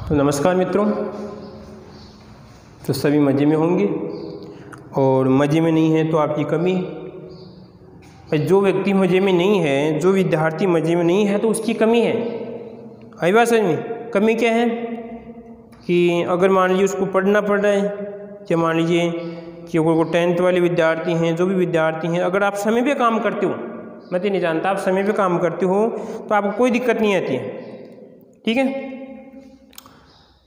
तो नमस्कार मित्रों। तो सभी मज़े में होंगे और मज़े में नहीं है तो आपकी कमी है। जो व्यक्ति मज़े में नहीं है, जो विद्यार्थी मज़े में नहीं है तो उसकी कमी है। आई बात समझ में? कमी क्या है कि अगर मान लीजिए उसको पढ़ना पड़ रहा है, या मान लीजिए कि वो 10th वाले विद्यार्थी हैं, जो भी विद्यार्थी हैं, अगर आप समय पे काम करते हो, मैं तो नहीं जानता, आप समय पे काम करते हो तो आपको कोई दिक्कत नहीं आती है। ठीक है।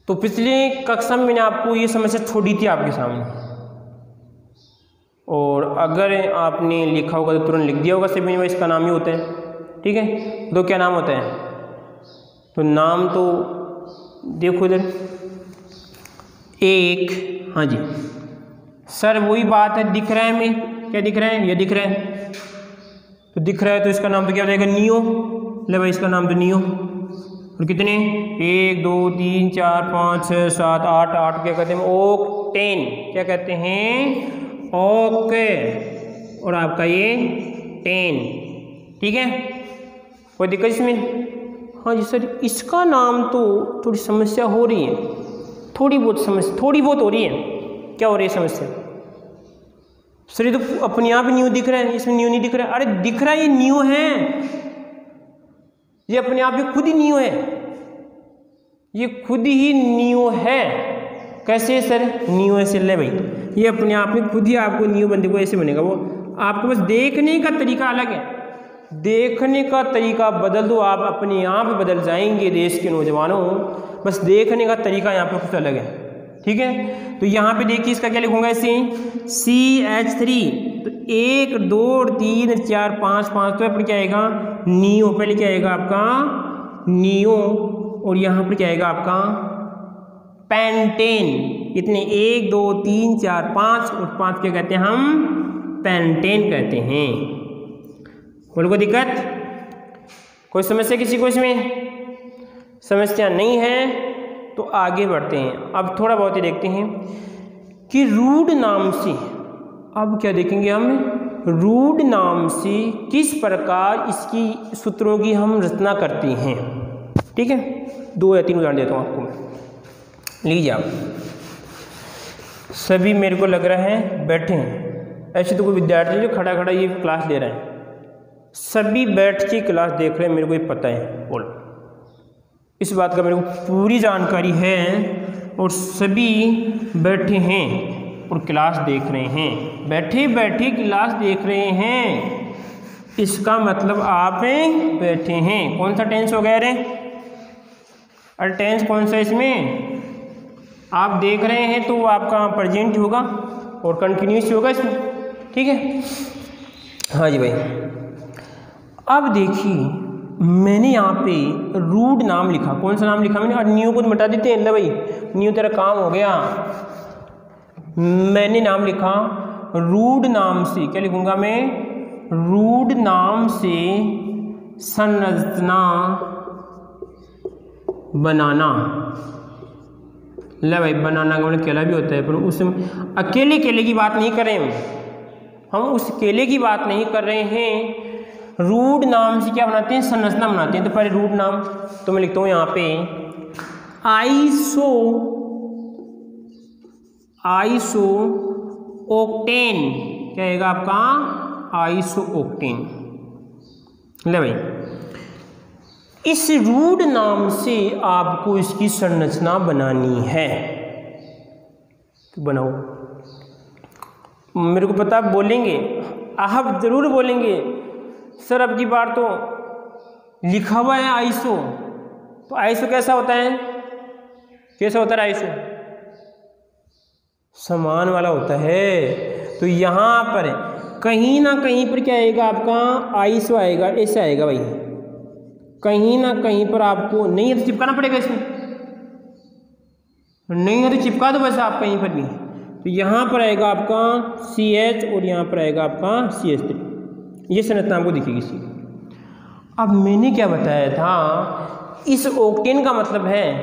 तो पिछले कक्षा में मैंने आपको ये समस्या छोड़ी थी आपके सामने, और अगर आपने लिखा होगा तो तुरंत लिख दिया होगा। सभी में इसका नाम ही होता है। ठीक है। तो क्या नाम होता है? तो नाम तो देखो इधर एक, हाँ जी सर वही बात है, दिख रहा है हमें, क्या दिख रहा है? ये दिख रहा है। तो दिख रहा है तो इसका नाम तो क्या हो जाएगा? नियो। ले भाई इसका नाम तो नियो। और कितने? 1 2 3 4 5 6 7 8 8 क्या कहते हैं? ओक्टेन। क्या कहते हैं? ओके। और आपका ये 10। ठीक है। कोई दिक्कत इसमें? हाँ जी सर इसका नाम तो थोड़ी समस्या हो रही है, थोड़ी बहुत समस्या, थोड़ी बहुत हो रही है। क्या हो रही है समस्या? सर ये तो अपने आप न्यू दिख रहा है, इसमें न्यू नहीं दिख रहा है। अरे दिख रहा है, ये न्यू है, ये अपने आप ही खुद ही न्यू है, ये खुद ही न्यू है। कैसे सर? न्यू ऐसे ले भाई, ये अपने आप में खुद ही आपको न्यू बंदे को ऐसे बनेगा। वो आपको बस देखने का तरीका अलग है, देखने का तरीका बदल दो, आप अपने आप बदल जाएंगे देश के नौजवानों। बस देखने का तरीका यहाँ पे कुछ अलग है। ठीक है। तो यहाँ पे देखिए इसका क्या लिखूंगा? ऐसे CH3। तो 1 2 3 4 5 5 तो पर क्या आएगा? नियो। पहले क्या आएगा आपका? नियो। और यहाँ पर क्या आएगा आपका? पेंटेन। इतने 1 2 3 4 5 और 5 क्या कहते हैं हम? पेंटेन कहते हैं। बोलो कोई दिक्कत? कोई समस्या किसी को इसमें? समस्या नहीं है तो आगे बढ़ते हैं। अब थोड़ा बहुत ही देखते हैं कि रूड नाम से, अब क्या देखेंगे हम? रूड नाम से किस प्रकार इसकी सूत्रों की हम रचना करते हैं। ठीक है। 2 या 3 उदाहरण देता हूँ आपको मैं। लीजिए आप सभी, मेरे को लग रहा है बैठे हैं। ऐसे तो कोई विद्यार्थी जो खड़ा खड़ा ये क्लास ले रहा है, सभी बैठ के क्लास देख रहे हैं, मेरे को ये पता है। बोलो, इस बात का मेरे को पूरी जानकारी है, और सभी बैठे हैं और क्लास देख रहे हैं, बैठे बैठे क्लास देख रहे हैं। इसका मतलब आप बैठे हैं। कौन सा टेंस हो गया रे? अरे टेंस कौन सा इसमें? आप देख रहे हैं तो आपका प्रेजेंट होगा और कंटिन्यूस होगा इसमें। ठीक है। हाँ जी भाई। अब देखिए मैंने यहाँ पे रूड नाम लिखा। कौन सा नाम लिखा मैंने? और न्यू को मिटा देते हैं। ले भाई न्यू तेरा काम हो गया। मैंने नाम लिखा रूड नाम से। क्या लिखूंगा मैं? रूड नाम से संरचना बनाना। ले भाई बनाना का मतलब केला भी होता है, पर उसमें अकेले केले की बात नहीं कर रहे हम उस केले की बात नहीं कर रहे हैं। रूड नाम से क्या बनाते हैं? संरचना बनाते हैं। तो पहले रूड नाम तो मैं लिखता हूँ यहाँ पे आइसो ओक्टेन। क्या आएगा आपका? Iso octane. ले भाई इस रूड नाम से आपको इसकी संरचना बनानी है, तो बनाओ। मेरे को पता आप बोलेंगे, आप जरूर बोलेंगे सर अब की बार तो लिखा हुआ है आइसो, तो आइसो कैसा होता है? कैसा होता है आइसो? समान वाला होता है। तो यहाँ पर कहीं ना कहीं पर क्या आएगा आपका? आइसो आएगा, ऐसे आएगा भाई। कहीं ना कहीं पर आपको नहीं है तो चिपकाना पड़ेगा इसमें, नहीं है तो चिपका दो वैसे आप कहीं पर भी। तो यहाँ पर आएगा आपका CH और यहाँ पर आएगा आपका CH3। ये संरचना आपको दिखेगी इसकी। अब मैंने क्या बताया था? इस ओक्टेन का मतलब है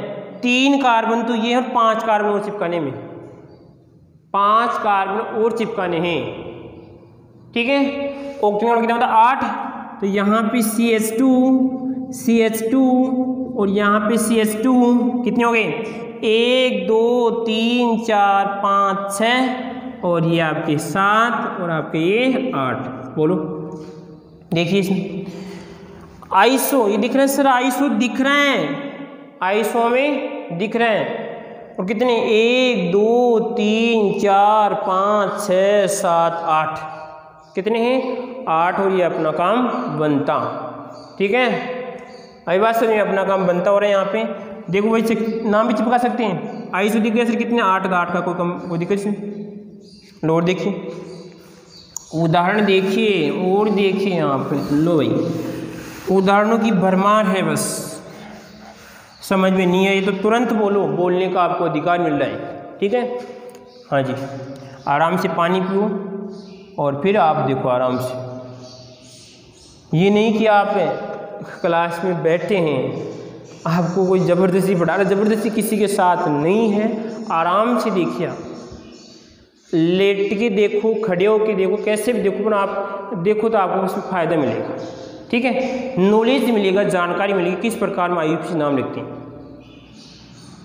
3 कार्बन तो ये है, 5 कार्बन और चिपकाने में, 5 कार्बन और चिपकाने हैं। ठीक है। ओक्टेन का कितना होता है? 8। तो यहाँ पे CH2 और यहाँ पे CH2 कितने हो गए, 1 2 3 4 5 6 और ये आपके 7 और आपके ये 8। बोलो देखिए इसमें आइसो ये दिख रहे हैं सर, आइसो दिख रहे हैं, आइसो में दिख रहे हैं। और कितने 1 2 3 4 5 6 7 8 कितने हैं 8 और ये अपना काम बनता। ठीक है अभी बात समझिए, अपना काम बनता हो रहा है। यहाँ पे देखो भाई नाम भी चिपका सकते हैं। आइसो दिख रहा है सर कितने 8 का कोई दिक्कत नहीं। लो देखिए उदाहरण देखिए और देखिए यहाँ पे, लो भाई उदाहरणों की भरमार है, बस समझ में नहीं आई तो तुरंत बोलो, बोलने का आपको अधिकार मिल रहा है। ठीक है हाँ जी, आराम से पानी पियो और फिर आप देखो आराम से। ये नहीं कि आप क्लास में बैठे हैं, आपको कोई ज़बरदस्ती पढ़ा रहा, ज़बरदस्ती किसी के साथ नहीं है। आराम से देखिए, आप लेट के देखो, खड़े होके देखो, कैसे भी देखो, पर आप देखो तो आपको उसमें फ़ायदा मिलेगा। ठीक है नॉलेज मिलेगा, जानकारी मिलेगी किस प्रकार में IUPAC नाम लिखते हैं।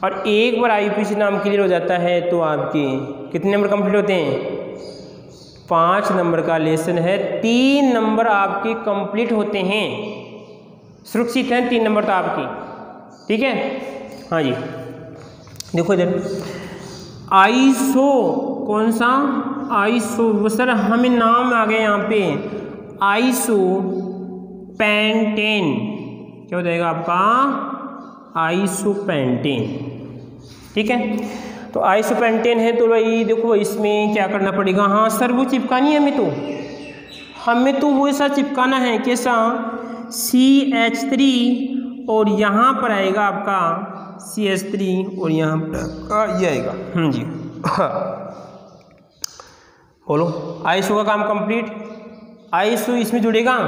और एक बार IUPAC नाम क्लियर हो जाता है तो आपके कितने नंबर कंप्लीट होते हैं, 5 नंबर का लेसन है, 3 नंबर आपके कंप्लीट होते हैं, सुरक्षित हैं 3 नंबर तो आपकी। ठीक है हाँ जी देखो इधर आइसो, कौन सा आइसो सर, हमें नाम आ गया यहाँ पे आइसो पेंटेन, क्या हो जाएगा आपका आइसो पेंटेन। ठीक है तो आइसो पेंटेन है तो भाई देखो इसमें क्या करना पड़ेगा, हाँ सर वो चिपकानी है हमें तो वो ऐसा चिपकाना है कैसा, CH3 और यहाँ पर आएगा आपका CH3 और यहाँ पर ये आएगा जी बोलो आइसो का काम कंप्लीट। आइसो इसमें जुड़ेगा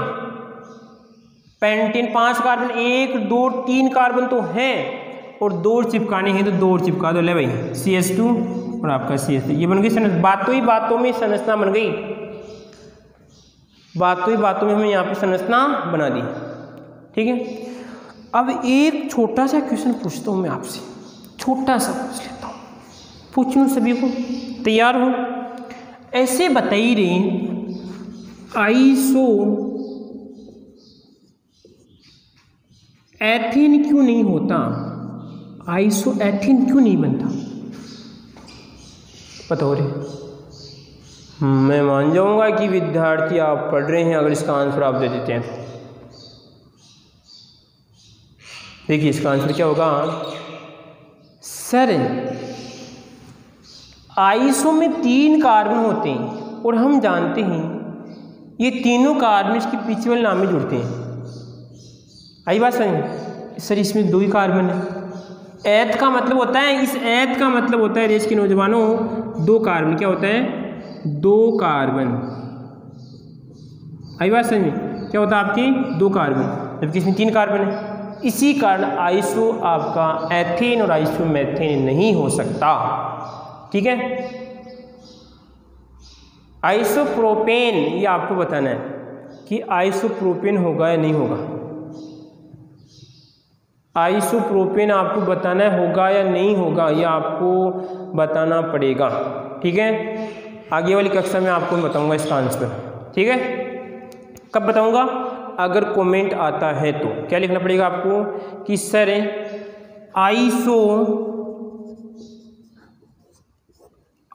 पेंटेन 5 कार्बन, 1 2 3 कार्बन तो हैं और 2 चिपकाने हैं तो 2 चिपका दो। ले भाई CH2 और आपका CH3 ये बन गई संरचना। बातों में संरचना बन गई, बातों में हमें यहाँ पे संरचना बना दी। ठीक है अब एक छोटा सा क्वेश्चन पूछता हूँ मैं आपसे, छोटा सा पूछ लेता हूँ, पूछ लूँ सभी को, तैयार हो? ऐसे बताइए रे आइसो एथेन क्यों नहीं होता, आइसो एथेन क्यों नहीं बनता, बताओ रे। मैं मान जाऊंगा कि विद्यार्थी आप पढ़ रहे हैं अगर इसका आंसर आप दे देते हैं तो। देखिए इसका आंसर क्या होगा सर, आइसो में 3 कार्बन होते हैं और हम जानते हैं ये तीनों कार्बन इसके पीछे वाले नाम में जुड़ते हैं। आई बात समझ सर, इसमें 2 ही कार्बन है। एथ का मतलब होता है, इस एथ का मतलब होता है देश के नौजवानों 2 कार्बन, क्या होता है 2 कार्बन। आई बात समझ क्या होता है आपकी 2 कार्बन, जबकि इसमें 3 कार्बन है। इसी कारण आइसो आपका एथेन और आइसोमेथेन नहीं हो सकता। ठीक है आइसोप्रोपेन, ये आपको बताना है कि आइसोप्रोपेन होगा या नहीं होगा। आइसोप्रोपेन आपको बताना है होगा या नहीं होगा, ये आपको बताना पड़ेगा। ठीक है आगे वाली कक्षा में आपको बताऊंगा इसका आंसर। ठीक है कब बताऊंगा, अगर कमेंट आता है तो। क्या लिखना पड़ेगा आपको कि सर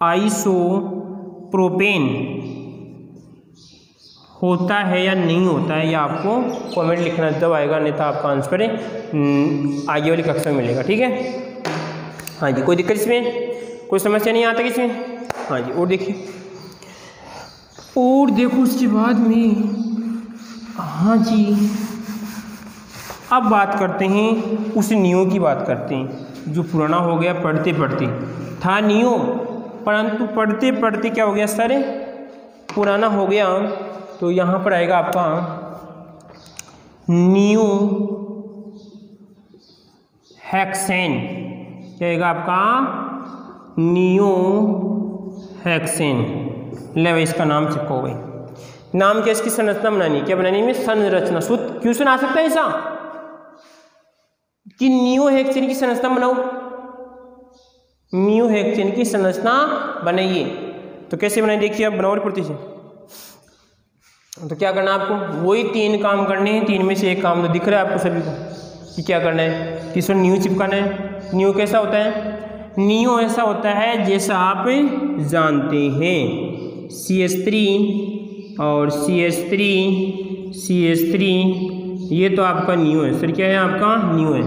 आइसोप्रोपेन होता है या नहीं होता है, या आपको कमेंट लिखना जब आएगा, नहीं तो आपका आंसर आगे वाली कक्षा में मिलेगा। ठीक है हाँ जी कोई दिक्कत इसमें, कोई समस्या नहीं आता इसमें। हाँ जी और देखिए और देखो उसके बाद में, हाँ जी अब बात करते हैं उस नियो की बात करते हैं जो पुराना हो गया पढ़ते पढ़ते था नियो, परंतु पढ़ते पढ़ते क्या हो गया सर पुराना हो गया। तो यहाँ पर आएगा आपका नियो हेक्सेन, क्या आएगा आपका नियो हेक्सेन। ले भाई इसका नाम चिपको भाई, नाम क्या, इसकी संरचना बनानी, क्या बनानी में संरचना। सूत्र क्वेश्चन आ सकता है ऐसा, कि नियोहेक्सेन की संरचना बनाओ, नियोहेक्सेन की संरचना बनाइए। तो कैसे बनाइए, देखिए आप बनाओ प्रति से। तो क्या करना है आपको, वही 3 काम करने हैं, 3 में से एक काम तो दिख रहा है आपको सभी को कि क्या करना है, किस न्यू चिपकाना है। न्यू कैसा होता है, नियो ऐसा होता है जैसा आप जानते हैं CH3 और CH3 ये तो आपका नियो है सर, क्या है आपका नियो है।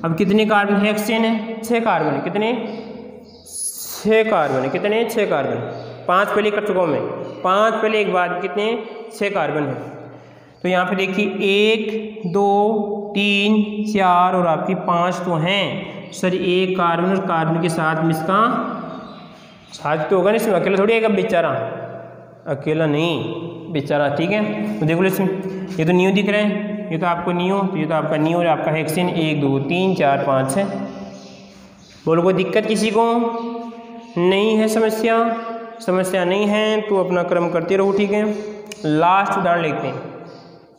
अब कितने कार्बन है, हेक्सेन है 6 कार्बन है, कितने 6 कार्बन है, कितने 6 कार्बन, 5 पहले कर चुका हूँ मैं, 5 पहले एक बाद कितने 6 कार्बन है। तो यहाँ पे देखिए 1 2 3 4 और आपकी 5 तो हैं सर, एक कार्बन और कार्बन के साथ में इसका साथ तो होगा नहीं, इसमें अकेला थोड़ी है बेचारा, अकेला नहीं बेचारा, ठीक है। तो देखो इसमें ये तो नियो दिख रहे हैं, ये तो आपको नियो, तो ये तो आपका नियो और आपका हेक्सेन 1 2 3 4 5 है। बोलो कोई दिक्कत किसी को नहीं है, समस्या नहीं है तो अपना क्रम करते रहो, ठीक है। लास्ट उदाहरण लेते हैं,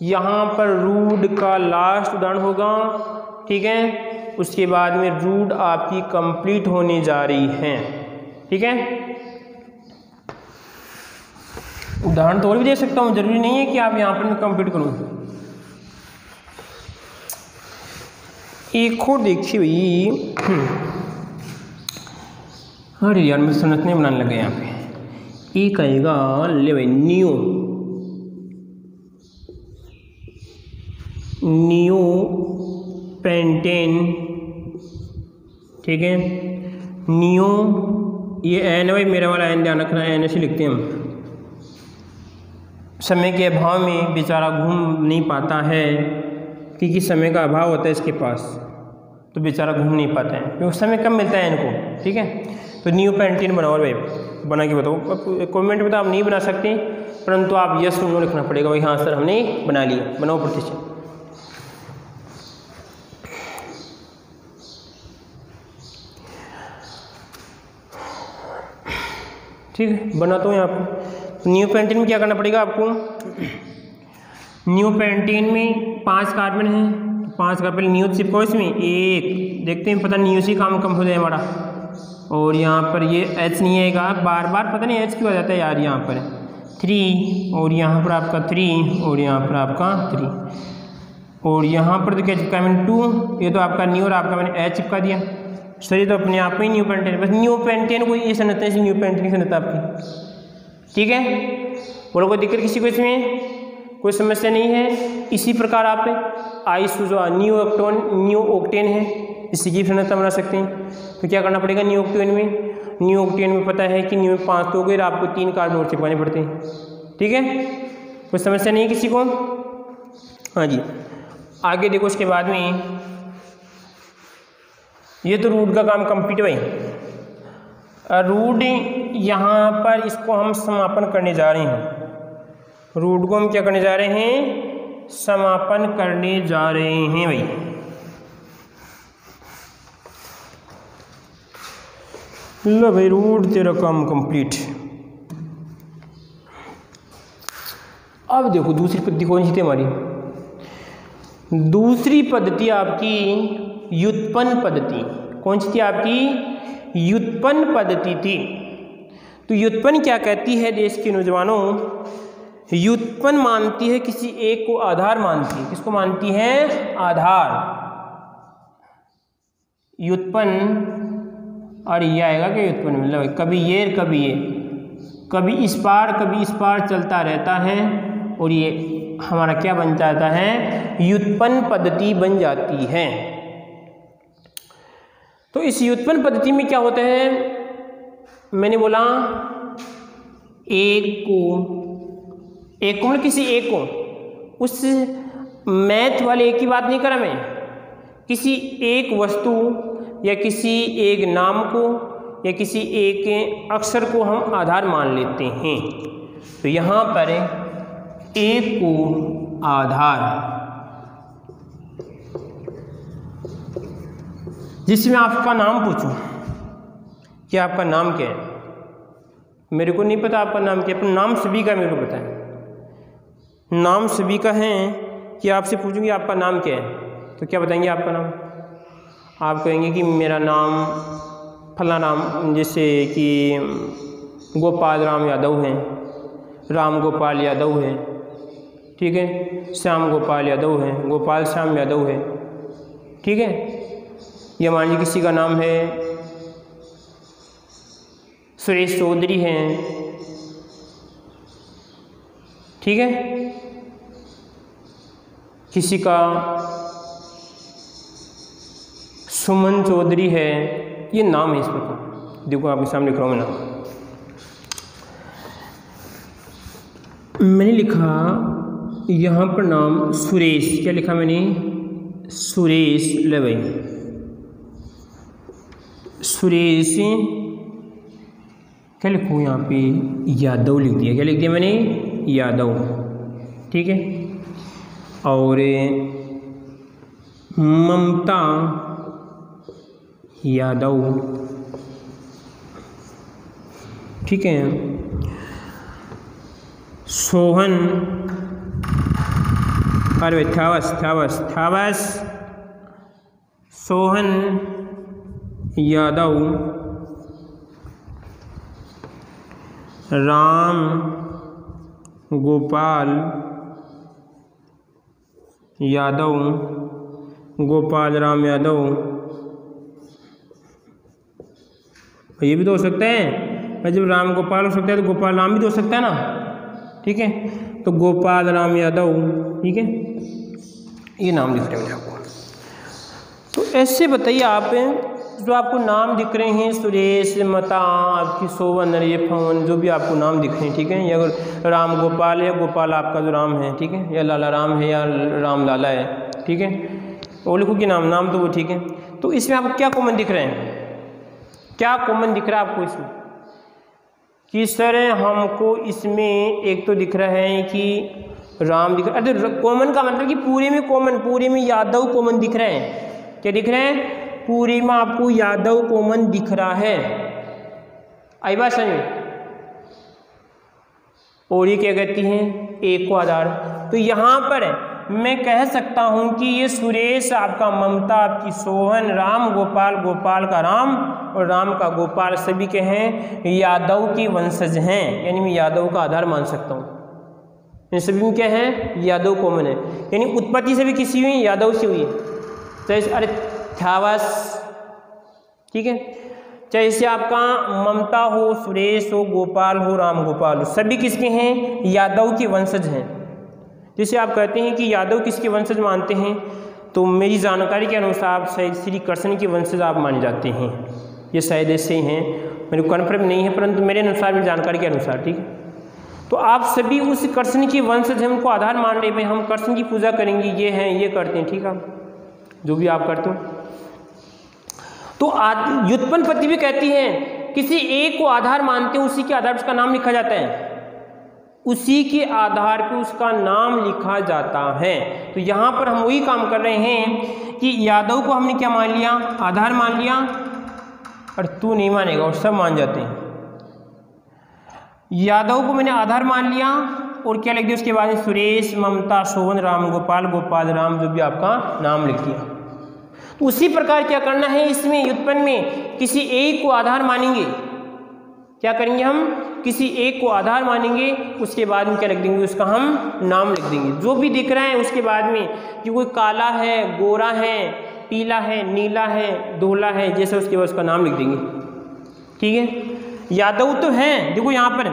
यहाँ पर रूड का लास्ट उदाहरण होगा, ठीक है। उसके बाद में रूड आपकी कंप्लीट होने जा रही है, ठीक है। उदाहरण तो और भी दे सकता हूँ, जरूरी नहीं है कि आप यहाँ पर मैं कंप्लीट करूँ। एक और देखिए भाई, अरे यार मैं संरचना बनाने लगे यहाँ पे। एक आएगा ले भाई नियो पेंटेन, ठीक है। नियो ये एन है भाई, मेरा वाला एन ध्यान रखना, एन ऐसे लिखते हैं हम। समय के अभाव में बेचारा घूम नहीं पाता है, क्योंकि समय का अभाव होता है इसके पास, तो बेचारा घूम नहीं पाता है क्योंकि समय कम मिलता है इनको, ठीक है। तो नियो पेंटेन बनाओ भाई, बना के बताओ। अब कमेंट में तो आप नहीं बना सकते, परंतु आप यस नो लिखना पड़ेगा भाई, हाँ सर हमने बना लिया, बनाओ प्रतिशत। ठीक है, बनाता हूँ यहाँ पर। न्यू पेंटेन में क्या करना पड़ेगा आपको, न्यू पेंटेन में 5 कार्बन है, 5 कार्बन न्यू चिपको, इसमें एक देखते हैं, पता न्यू से काम कम हो जाए हमारा। और यहाँ पर ये H नहीं आएगा, बार बार पता नहीं H क्यों आ जाता है यार, यहाँ पर 3 और यहाँ पर आपका 3 और यहाँ पर आपका 3 और यहाँ पर तो क्या चिपका मैंने 2, ये तो आपका न्यू और आपका मैंने H चिपका दिया सर, ये तो अपने आप में न्यू पेंटेन, बस न्यू पेंटेन कोई ये संरचना है, न्यू पेंटेन की संरचना आपकी, ठीक है। बोलो कोई दिक्कत किसी को इसमें, कोई समस्या नहीं है। इसी प्रकार आप आइसोजो न्यू ऑक्टेन है, इसी की संरचना बना सकते हैं। तो क्या करना पड़ेगा न्यू ऑक्टेन में पता है कि न्यू में 5 तो हो गए, आपको 3 कार्बन और चिपकाने पड़ते हैं, ठीक है। कोई समस्या नहीं है किसी को, हाँ जी। आगे देखो, उसके बाद में ये तो रूट का काम कंप्लीट भाई। रूट यहाँ पर इसको हम समापन करने जा रहे हैं, रूट को हम क्या करने जा रहे हैं, समापन करने जा रहे हैं भाई। लो भाई रूट तेरा काम कंप्लीट। अब देखो दूसरी पद्धति कौन सी थी हमारी, दूसरी पद्धति आपकी व्युत्पन्न पद्धति। कौन सी थी आपकी, व्युत्पन्न पद्धति थी। तो व्युत्पन्न क्या कहती है देश के नौजवानों, व्युत्पन्न मानती है किसी एक को आधार मानती है, किसको मानती है, आधार। व्युत्पन्न और ये आएगा कि व्युत्पन्न मतलब कभी ये कभी ये, कभी इस पार चलता रहता है और ये हमारा क्या बन जाता है, व्युत्पन्न पद्धति बन जाती है। तो इस व्युत्पन्न पद्धति में क्या होता है, मैंने बोला एक को मतलब किसी एक को, उस मैथ वाले एक की बात नहीं करा मैं, किसी एक वस्तु या किसी एक नाम को या किसी एक अक्षर को हम आधार मान लेते हैं। तो यहाँ पर एक को आधार, जिसमें आपका नाम पूछूं कि आपका नाम क्या है, मेरे को नहीं पता आपका नाम क्या है, पर नाम सभी का मेरे को पता है, नाम सभी का है। कि आपसे पूछूंगी आपका नाम क्या है, तो क्या बताएंगे आपका नाम, आप कहेंगे कि मेरा नाम फला नाम, जैसे कि गोपाल राम यादव हैं, राम गोपाल यादव है, ठीक है, श्याम गोपाल यादव है, गोपाल श्याम यादव है, ठीक है। या मान लीजिए किसी का नाम है सुरेश चौधरी हैं, ठीक है, किसी का सुमन चौधरी है, ये नाम है इस प्रकार। देखो आपके सामने लिख रहा हूँ मैं नाम, मैंने लिखा यहाँ पर नाम सुरेश, क्या लिखा मैंने, सुरेश, ले भाई सुरेश, क्या लिखूँ यहाँ पे, यादव लिख दिया, क्या लिख दिया मैंने, यादव, ठीक है। और ममता यादव, ठीक है। सोहन, अरे थावस सोहन यादव, राम गोपाल यादव, गोपाल राम यादव, ये भी तो हो सकता है। जब राम गोपाल हो सकता है तो गोपाल राम भी तो हो सकता है ना, ठीक है। तो गोपाल राम यादव, ठीक है, ये नाम दिख रहे हैं आपको। तो ऐसे बताइए आप, जो आपको नाम दिख रहे हैं, सुरेश, मता, आपकी सोवन, ये पवन, जो भी आपको नाम दिख रहे हैं, ठीक है। या अगर राम गोपाल है, गोपाल आपका जो राम है, ठीक है, या लाला राम है या राम लाला है, ठीक है, वो लिखो कि नाम तो वो, ठीक है। तो इसमें आपको क्या कॉमन दिख रहे हैं, क्या कॉमन दिख रहा है आपको इसमें, कि सर हमको इसमें एक तो दिख रहा है कि राम दिख रहा है। अरे कॉमन का मतलब कि पूरे में कॉमन, पूरे में यादव कॉमन दिख रहे हैं, क्या दिख रहे हैं, पूरे में आपको यादव कॉमन दिख रहा है। आई बात समझ में। और ये क्या कहती हैं, एक को आधार। तो यहाँ पर मैं कह सकता हूँ कि ये सुरेश आपका, ममता आपकी, सोहन, राम गोपाल, गोपाल का राम और राम का गोपाल, सभी के हैं यादव की वंशज हैं, यानी मैं यादव का आधार मान सकता हूँ। इन सभी में क्या है, यादव कॉमन है, यानी उत्पत्ति से भी किसी हुई, यादव से हुई है। तो अरे थावस, ठीक है, चाहे इसे आपका ममता हो, सुरेश हो, गोपाल हो, राम गोपाल हो, सभी किसके हैं, यादव के वंशज हैं। जैसे आप कहते हैं कि यादव किसके वंशज मानते हैं, तो मेरी जानकारी के अनुसार शायद श्री कृष्ण के वंशज आप माने जाते हैं, ये शायद ऐसे ही हैं, मेरे को कन्फर्म नहीं है, परंतु मेरे अनुसार, मेरी जानकारी के अनुसार, ठीक है। तो आप सभी उस कृष्ण के वंशज हैं, उनको आधार मान रहे हैं, हम कृष्ण की पूजा करेंगे, ये हैं, ये करते हैं, ठीक है, जो भी आप करते हो। तो व्युत्पन्न पत्ति भी कहती है किसी एक को आधार मानते हैं, उसी के आधार पर उसका नाम लिखा जाता है, उसी के आधार पर उसका नाम लिखा जाता है। तो यहाँ पर हम वही काम कर रहे हैं कि यादव को हमने क्या मान लिया, आधार मान लिया, और तू नहीं मानेगा, और सब मान जाते हैं। यादव को मैंने आधार मान लिया और क्या लिख दिया उसके बाद, सुरेश, ममता, सोहन, राम गोपाल, गोपाल राम, जो भी आपका नाम लिख दिया। तो उसी प्रकार क्या करना है, इसमें व्युत्पन्न में किसी एक को आधार मानेंगे, क्या करेंगे हम, किसी एक को आधार मानेंगे, उसके बाद में क्या लिख देंगे, उसका हम नाम लिख देंगे, जो भी दिख रहा है उसके बाद में, कि कोई काला है, गोरा है, पीला है, नीला है, धोला है, जैसे उसके बाद उसका नाम लिख देंगे, ठीक है। यादव तो हैं, देखो यहाँ पर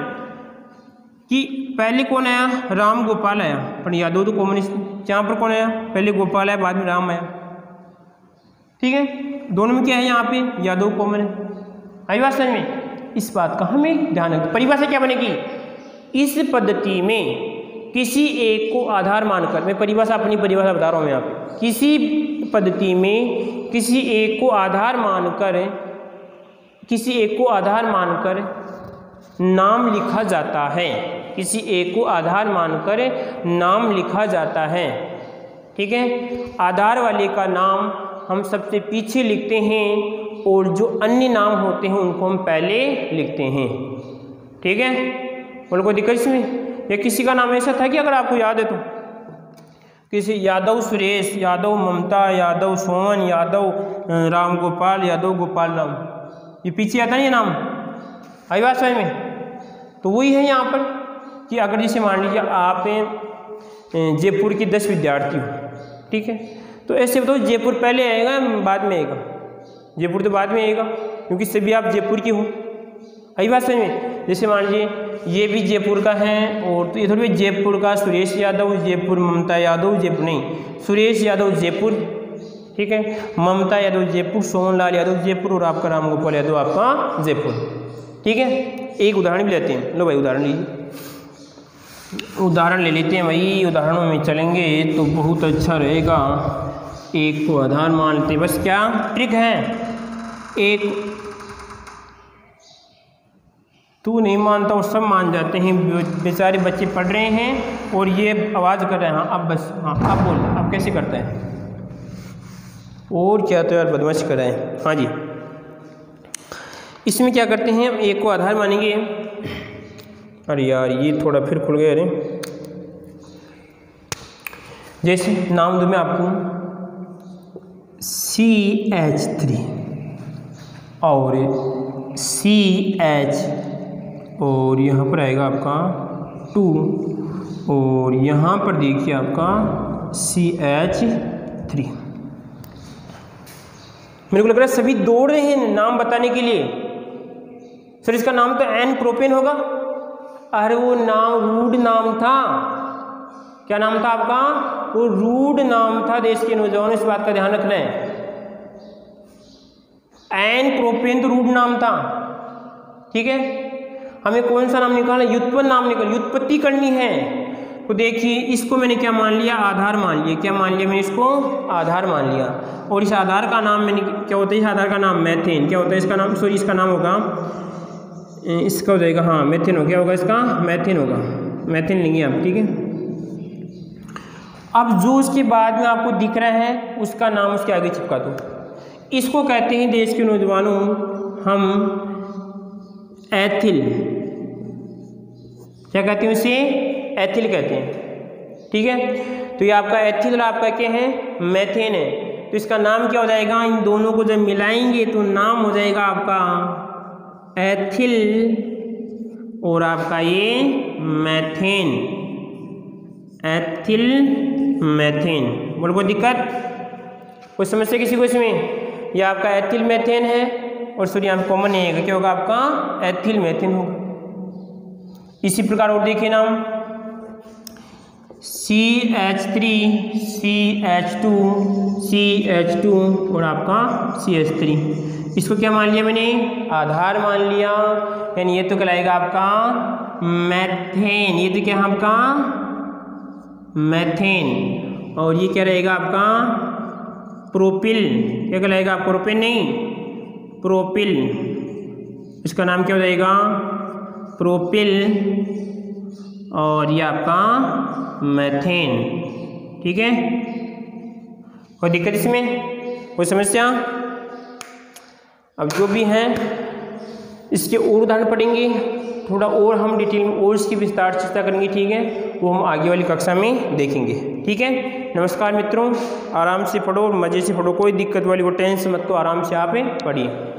कि पहले कौन आया, राम गोपाल आया, पर यादव तो कॉम्युनिस्ट, यहाँ पर कौन आया, पहले गोपाल आया, बाद में राम आया, ठीक है। दोनों में क्या है, यहाँ पे यादव कॉमन है। आई बात समझ में। इस बात का हमें ध्यान रखना। परिभाषा क्या बनेगी, इस पद्धति में किसी एक को आधार मानकर, मैं परिभाषा अपनी परिभाषा बता रहा हूँ मैं यहाँ पे, किसी पद्धति में किसी एक को आधार मानकर, किसी एक को आधार मानकर नाम लिखा जाता है, किसी एक को आधार मानकर नाम लिखा जाता है, ठीक है। आधार वाले का नाम हम सबसे पीछे लिखते हैं और जो अन्य नाम होते हैं उनको हम पहले लिखते हैं, ठीक है। बोलो कोई दिक्कत इसमें, या किसी का नाम ऐसा था कि अगर आपको याद है किसी यादव सुरेश, यादव ममता, यादव सोमन, यादव राम गोपाल, यादव गोपाल राम, ये पीछे आता नहीं ये नाम, आई बात समझ में। तो वही है यहाँ पर कि अगर जैसे मान लीजिए आप जयपुर के 10 विद्यार्थी हो, ठीक है, तो ऐसे बताओ जयपुर पहले आएगा बाद में आएगा? जयपुर तो बाद में आएगा क्योंकि सभी आप जयपुर के हो, आई बात समझ में। जैसे मान लीजिए ये भी जयपुर का है और तो ये थोड़ी जयपुर का सुरेश यादव, जयपुर ममता यादव, जयपुर नहीं सुरेश यादव जयपुर, ठीक है, ममता यादव जयपुर, सोमनलाल यादव जयपुर और आपका राम गोपाल यादव आपका जयपुर, ठीक है। एक उदाहरण भी लेते हैं, लो भाई उदाहरण लीजिए, उदाहरण ले लेते हैं भाई, उदाहरणों में चलेंगे तो बहुत अच्छा रहेगा। एक को आधार मान लेते हैं, बस क्या ट्रिक है, एक तू नहीं मानता और सब मान जाते हैं, बेचारे बच्चे पढ़ रहे हैं और ये आवाज़ कर रहे हैं, हाँ अब बस, हाँ आप बोल, आप कैसे करते हैं और क्या तो यार बदमाश कर रहे हैं। हाँ जी, इसमें क्या करते हैं, एक को आधार मानेंगे, अरे यार ये थोड़ा फिर खुल गया, अरे जैसे नाम दूँ मैं आपको CH3 और CH और यहाँ पर आएगा आपका 2 और यहाँ पर देखिए आपका CH3। मेरे को लग रहा है सभी दौड़ रहे हैं नाम बताने के लिए। सर इसका नाम तो एन प्रोपेन होगा। अरे वो नाम रूड नाम था, क्या नाम था आपका, वो रूड नाम था। देश के नौजवानों इस बात का ध्यान रखना है, एन प्रोपेन तो रूड नाम था, ठीक है। हमें कौन सा नाम निकालना, व्युत्पन्न नाम निकाल, व्युत्पत्ति करनी है। तो देखिए इसको मैंने क्या मान लिया, आधार मान लिया, क्या मान लिया मैंने इसको, आधार मान लिया। और इस आधार का नाम मैंने क्या होता है, इस आधार का नाम मैथेन, क्या होता है इसका नाम, सॉरी इसका नाम होगा, इसका हो जाएगा, हाँ मैथेन हो, क्या होगा इसका, मैथेन होगा, मैथेन लेंगे आप, ठीक है। अब जो उसके बाद में आपको दिख रहा है उसका नाम उसके आगे चिपका दो। इसको कहते हैं देश के नौजवानों हम एथिल, क्या कहते हैं उसे, एथिल कहते हैं, ठीक है। तो ये आपका एथिल और आपका क्या है, मैथेन है। तो इसका नाम क्या हो जाएगा, इन दोनों को जब मिलाएंगे तो नाम हो जाएगा आपका एथिल और आपका ये मैथेन, एथिल मैथेन। बोलो कोई दिक्कत, कोई समस्या किसी को इसमें, ये आपका एथिल मैथेन है और सॉरी यहाँ कॉमन नहीं है, क्या होगा आपका एथिल मैथेन होगा। इसी प्रकार और देखिए नाम CH3, CH2, CH2 और आपका CH3। इसको क्या मान लिया मैंने, आधार मान लिया, यानी ये तो कहलाएगा आपका मैथेन, ये तो क्या है आपका मैथेन। और ये क्या रहेगा आपका प्रोपिल, क्या कहलाएगा आपका, प्रोपेन नहीं प्रोपिल, इसका नाम क्या हो जाएगा प्रोपिल और ये आपका मैथेन, ठीक है। कोई दिक्कत इसमें, कोई समस्या। अब जो भी हैं इसके और उदाहरण पढ़ेंगे, थोड़ा और हम डिटेल में और इसकी विस्तार चर्चा करेंगे, ठीक है, वो हम आगे वाली कक्षा में देखेंगे, ठीक है। नमस्कार मित्रों, आराम से पढ़ो, मज़े से पढ़ो, कोई दिक्कत वाली वो टेंशन मत, तो आराम से आप पढ़िए।